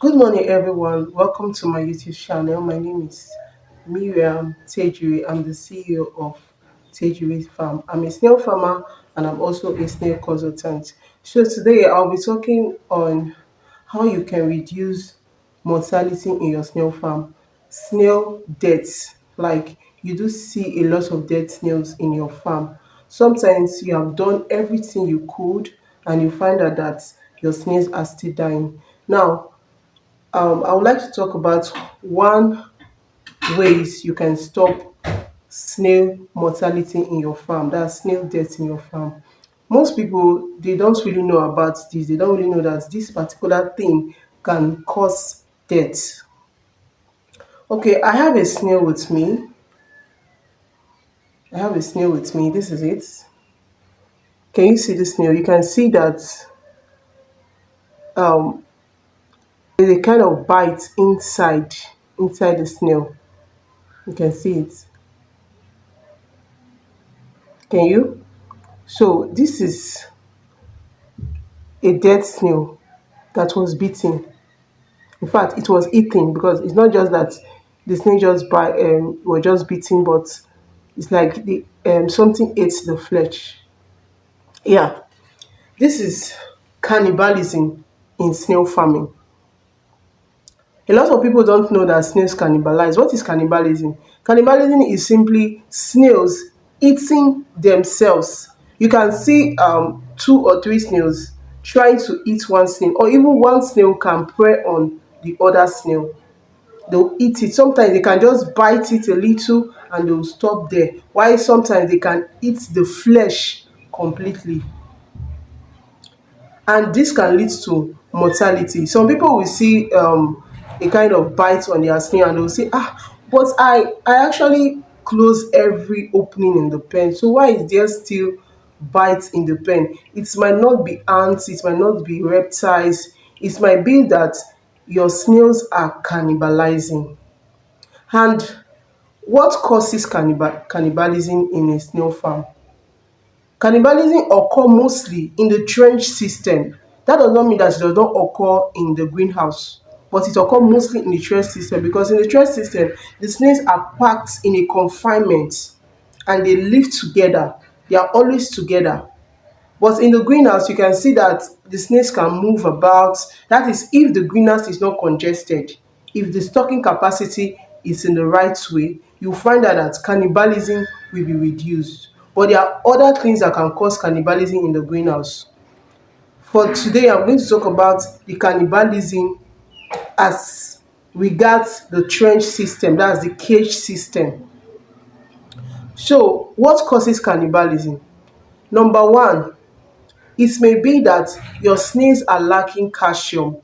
Good morning, everyone. Welcome to my YouTube channel. My name is Miriam Tejuri. I'm the CEO of Tejuri Farm. I'm a snail farmer and I'm also a snail consultant. So today I'll be talking on how you can reduce mortality in your snail farm. Snail deaths, like you do see a lot of dead snails in your farm. Sometimes you have done everything you could and you find out that your snails are still dying. Now, I would like to talk about one ways you can stop snail mortality in your farm. That's snail death in your farm. Most people they don't really know about this. They don't really know that this particular thing can cause death. Okay, I have a snail with me. I have a snail with me. This is it. Can you see the snail? You can see that um, there's a kind of bite inside the snail. You can see it. Can you? So this is a dead snail that was beaten. In fact, it was eaten because it's not just that the snail just were just beaten, but it's like something ate the flesh. Yeah, this is cannibalism in snail farming. A lot of people don't know that snails cannibalize. What is cannibalism? Cannibalism is simply snails eating themselves. You can see two or three snails trying to eat one snail, or even one snail can prey on the other snail. They'll eat it. Sometimes they can just bite it a little and they'll stop there. While sometimes they can eat the flesh completely, and this can lead to mortality. Some people will see a kind of bite on their skin and they'll say, but I actually close every opening in the pen. So why is there still bites in the pen? It might not be ants, it might not be reptiles, it might be that your snails are cannibalizing. And what causes cannibalism in a snail farm? Cannibalism occur mostly in the trench system. That does not mean that it does not occur in the greenhouse, but it occurs mostly in the trench system because in the trench system, the snails are packed in a confinement and they live together. They are always together. But in the greenhouse, you can see that the snails can move about. That is, if the greenhouse is not congested, if the stocking capacity is in the right way, you find out that cannibalism will be reduced. But there are other things that can cause cannibalism in the greenhouse. For today, I'm going to talk about the cannibalism as regards the trench system, that's the cage system. So, what causes cannibalism? Number one, it may be that your snails are lacking calcium.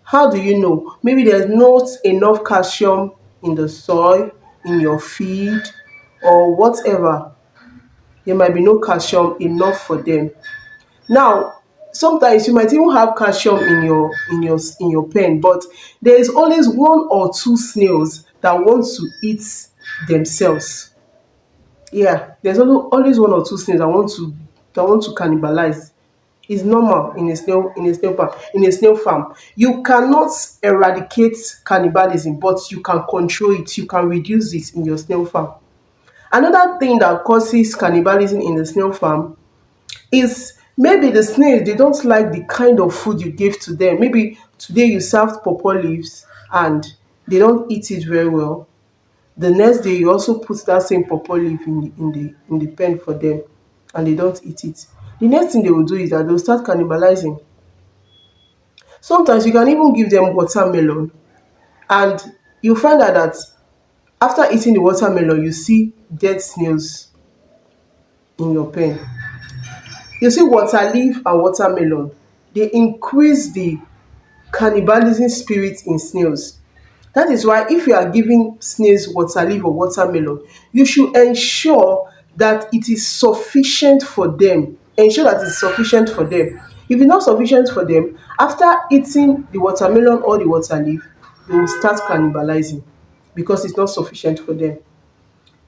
How do you know? Maybe there's not enough calcium in the soil, in your feed, or whatever. There might be no calcium enough for them. Now, sometimes you might even have calcium in your pen, but there is always one or two snails that want to eat themselves. Yeah, there's always one or two snails that want to cannibalize. Is normal in a snail farm. You cannot eradicate cannibalism, but you can control it. You can reduce it in your snail farm. Another thing that causes cannibalism in the snail farm is maybe the snails they don't like the kind of food you gave to them. Maybe today you served pawpaw leaves and they don't eat it very well. The next day you also put that same pawpaw leaf in the pen for them and they don't eat it. The next thing they will do is that they'll start cannibalizing. Sometimes you can even give them watermelon and you find out that after eating the watermelon you see dead snails in your pen. You see, water leaf and watermelon dey increase the cannibalism spirit in snails. That is why if you are giving snails water leaf or watermelon, you should ensure that it is sufficient for them. Ensure that it's sufficient for them. If it's not sufficient for them, after eating the watermelon or the water leaf, they will start cannibalizing because it's not sufficient for them.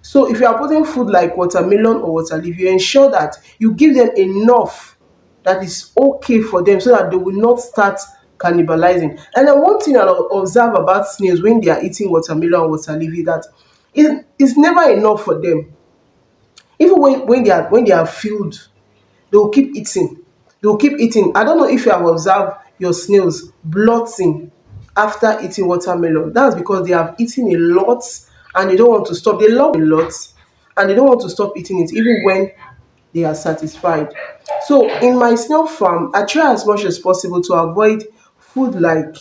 So if you are putting food like watermelon or water leaf, you ensure that you give them enough that is okay for them so that they will not start cannibalizing. And then one thing I observe about snails when they are eating watermelon and water leaf is that it's never enough for them. Even when they are filled, they will keep eating. They will keep eating. I don't know if you have observed your snails blotting after eating watermelon. That's because they have eaten a lot and they don't want to stop. They love a lot and they don't want to stop eating it even when they are satisfied. So in my snail farm, I try as much as possible to avoid food like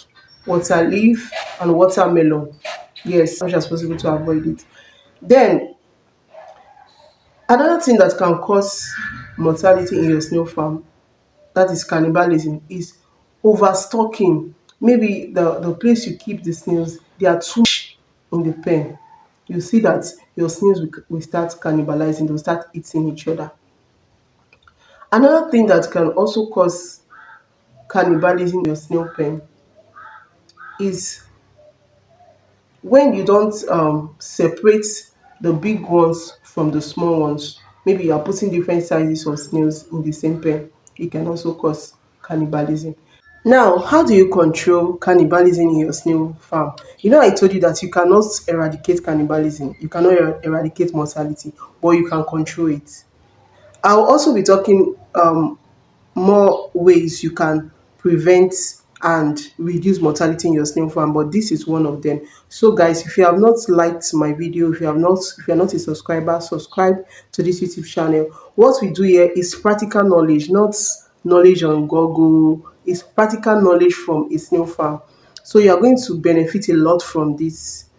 water leaf and watermelon. Yes, as much as possible to avoid it. Then another thing that can cause mortality in your snail farm, that is cannibalism, is overstocking. Maybe the place you keep the snails, they are too much in the pen. You see that your snails will start cannibalizing, they'll start eating each other. Another thing that can also cause cannibalism in your snail pen is when you don't separate the big ones from the small ones. Maybe you are putting different sizes of snails in the same pen. It can also cause cannibalism. Now, how do you control cannibalism in your snail farm? You know, I told you that you cannot eradicate cannibalism, you cannot eradicate mortality, but you can control it. I'll also be talking more ways you can prevent and reduce mortality in your snail farm, but this is one of them. So guys, if you have not liked my video, if you're not a subscriber, subscribe to this YouTube channel. What we do here is practical knowledge, not knowledge on Google. It's practical knowledge from a snail farm. So you are going to benefit a lot from this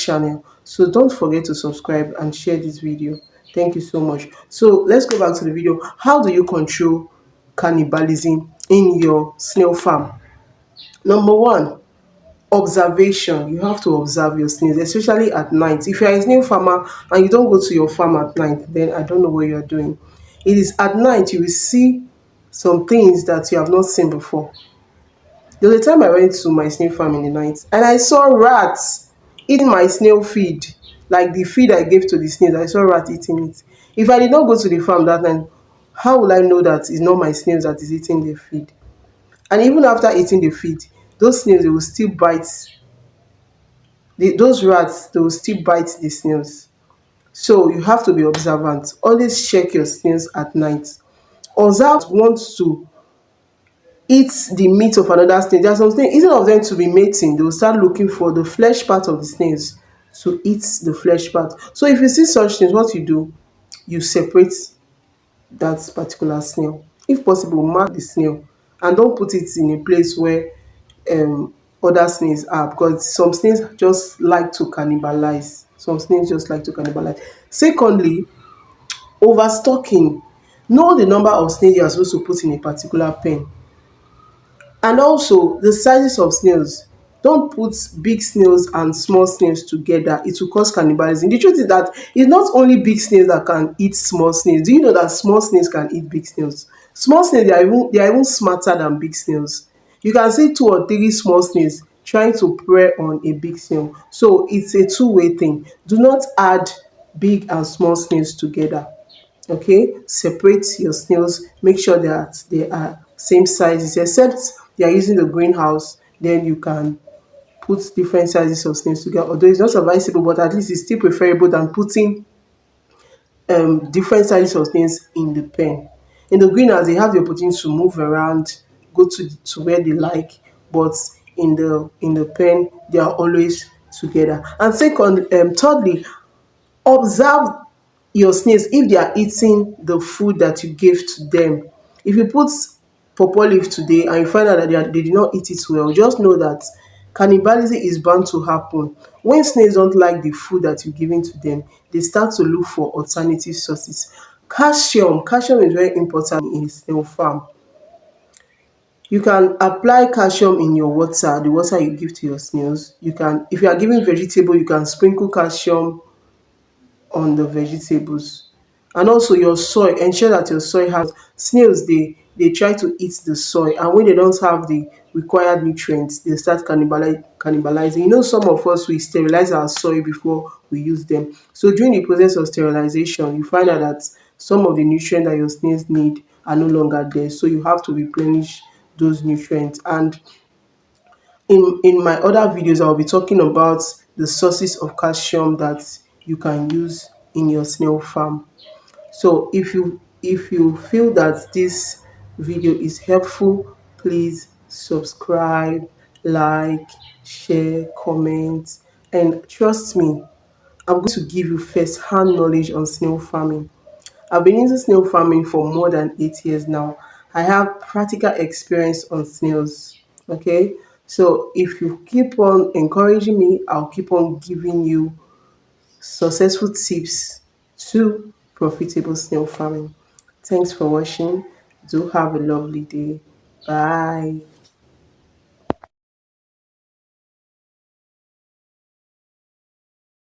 channel. So don't forget to subscribe and share this video. Thank you so much. So let's go back to the video. How do you control cannibalism in your snail farm? Number one, observation. You have to observe your snails, especially at night. If you're a snail farmer and you don't go to your farm at night, then I don't know what you're doing. It is at night you will see some things that you have not seen before. There was a time I went to my snail farm in the night and I saw rats eating my snail feed. Like the feed I gave to the snails, I saw rats eating it. If I did not go to the farm that night, how will I know that it's not my snails that is eating the feed? And even after eating the feed, those snails they will still bite those rats, they will still bite the snails. So you have to be observant. Always check your snails at night. Observe wants to eat the meat of another snail. There are some snails, instead of them to be mating, they will start looking for the flesh part of the snails to eat the flesh part. So if you see such things, what you do, you separate that particular snail. If possible, mark the snail and don't put it in a place where other snails are, because some snails just like to cannibalize. Some snails just like to cannibalize. Secondly, overstocking. Know the number of snails you are supposed to put in a particular pen. And also the sizes of snails. Don't put big snails and small snails together. It will cause cannibalism. The truth is that it's not only big snails that can eat small snails. Do you know that small snails can eat big snails? Small snails, they are even smarter than big snails. You can see two or three small snails trying to prey on a big snail. So it's a two-way thing. Do not add big and small snails together. Okay, separate your snails, make sure that they are same sizes, except they are using the greenhouse, then you can put different sizes of snails together, although it's not advisable, but at least it's still preferable than putting different sizes of snails in the pen. In the greenhouse, they have the opportunity to move around, go to where they like, but in the pen they are always together. And thirdly, observe your snails if they are eating the food that you gave to them. If you put pawpaw leaf today and you find out that they did not eat it well, just know that cannibalism is bound to happen. When snails don't like the food that you're giving to them, they start to look for alternative sources. Calcium is very important in a snail farm. You can apply calcium in your water, the water you give to your snails. You can, if you are giving vegetable, you can sprinkle calcium on the vegetables. And also your soil, ensure that your soil has snails, they try to eat the soil, and when they don't have the required nutrients, they start cannibalizing. You know, some of us, we sterilize our soil before we use them. So during the process of sterilization, you find out that some of the nutrients that your snails need are no longer there, so you have to replenish those nutrients. And in my other videos, I'll be talking about the sources of calcium that you can use in your snail farm. So if you feel that this video is helpful, please subscribe, like, share, comment, and trust me, I'm going to give you first-hand knowledge on snail farming. I've been into snail farming for more than 8 years now. I have practical experience on snails. Okay, so if you keep on encouraging me, I'll keep on giving you successful tips to profitable snail farming. Thanks for watching. Do have a lovely day. Bye.